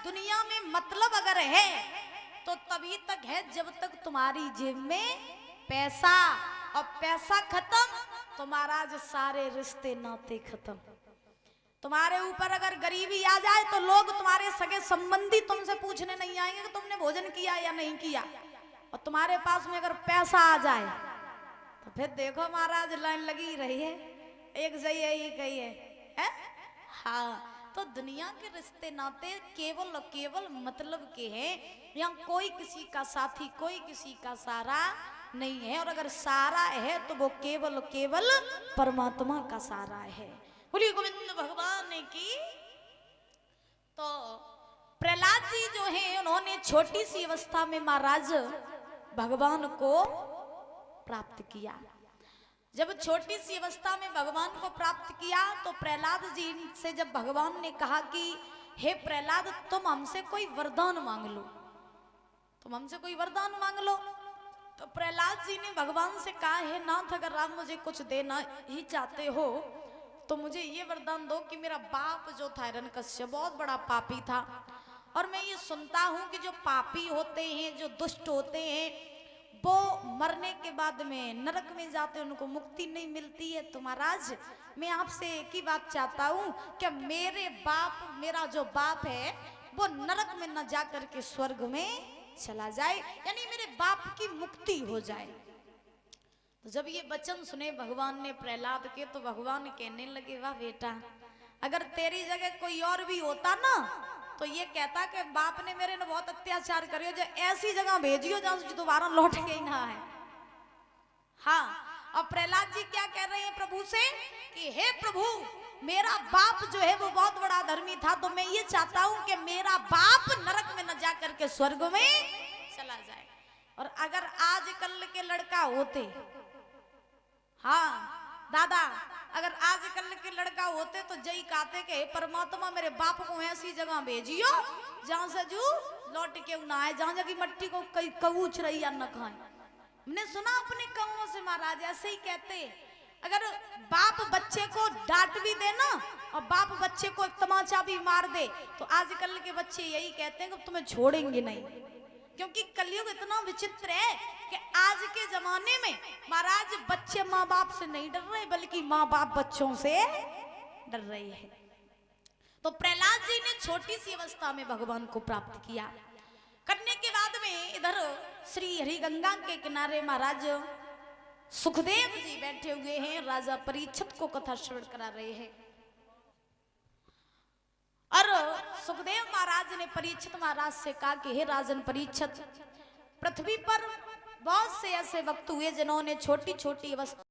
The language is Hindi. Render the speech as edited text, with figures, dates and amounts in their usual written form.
दुनिया में मतलब अगर है तो तभी तक है जब तक तुम्हारी जेब में पैसा, और पैसा खत्म तो महाराज सारे रिश्ते नाते खत्म। तुम्हारे ऊपर अगर गरीबी आ जाए तो लोग तुम्हारे सगे संबंधी तुमसे पूछने नहीं आएंगे कि तुमने भोजन किया या नहीं किया, और तुम्हारे पास में अगर पैसा आ जाए तो फिर देखो महाराज लाइन लगी रही है, एक जाइए ये कही है? हाँ, तो दुनिया के रिश्ते नाते केवल और केवल मतलब के हैं। यहाँ कोई किसी का साथी, कोई किसी का सहारा नहीं है, और अगर सहारा है तो वो केवल और केवल परमात्मा का सहारा है। बोलिए गोविंद भगवान की। तो प्रहलाद जी जो है उन्होंने छोटी सी अवस्था में महाराज भगवान को प्राप्त किया। जब छोटी सी अवस्था में भगवान को प्राप्त किया तो प्रहलाद जी से जब भगवान ने कहा कि हे प्रहलाद तुम हमसे कोई वरदान मांग लो, तुम हमसे कोई वरदान मांग लो, तो प्रहलाद जी ने भगवान से कहा है नाथ अगर आप मुझे कुछ देना ही चाहते हो तो मुझे ये वरदान दो कि मेरा बाप जो था हिरण्यकश्यप बहुत बड़ा पापी था, और मैं ये सुनता हूँ कि जो पापी होते हैं, जो दुष्ट होते हैं, वो मरने के बाद में नरक में जाते हैं, उनको मुक्ति नहीं मिलती है। तो महाराज मैं आपसे एक ही बात चाहता हूँ कि मेरा जो बाप है वो नरक में न जा करके स्वर्ग में चला जाए, यानी मेरे बाप की मुक्ति हो जाए। तो जब ये वचन सुने भगवान ने प्रहलाद के, तो भगवान कहने लगे वाह बेटा, अगर तेरी जगह कोई और भी होता ना तो ये कहता कि बाप ने मेरे ने बहुत अत्याचार करियो, जो ऐसी जगह भेजियो जहां से दोबारा लौट के ही ना है। हाँ, अब प्रहलाद जी क्या कह रहे हैं प्रभु से कि हे प्रभु मेरा बाप जो है वो बहुत बड़ा धर्मी था, तो मैं ये चाहता हूं कि मेरा बाप नरक में न जा करके स्वर्ग में चला जाए। और अगर आज कल के लड़का होते, हाँ दादा, अगर आज कल के लड़का होते तो जय कहते कि परमात्मा मेरे बाप को ऐसी जगह भेजियो जहां से जू लौट के ना आए, जहां जाके मट्टी को कबूच रही या न खाए। हमने सुना अपने कौओं से महाराज ऐसे ही कहते, अगर बाप बच्चे को डांट भी दे ना और बाप बच्चे को एक तमाचा भी मार दे तो आजकल के बच्चे यही कहते हैं कि तुम्हें छोड़ेंगे नहीं, क्योंकि कलयुग इतना विचित्र है कि आज के जमाने में महाराज बच्चे माँ बाप से नहीं डर रहे बल्कि माँ बाप बच्चों से डर रहे हैं। तो प्रहलाद जी ने छोटी सी अवस्था में भगवान को प्राप्त किया। करने के बाद में इधर श्री हरिगंगा के किनारे महाराज सुखदेव जी बैठे हुए हैं, राजा परीक्षित को कथा श्रवण करा रहे हैं। और सुखदेव महाराज ने परीक्षित महाराज से कहा कि हे राजन परीक्षित, पृथ्वी पर बहुत से ऐसे वक्त हुए जिन्होंने छोटी छोटी अवस्था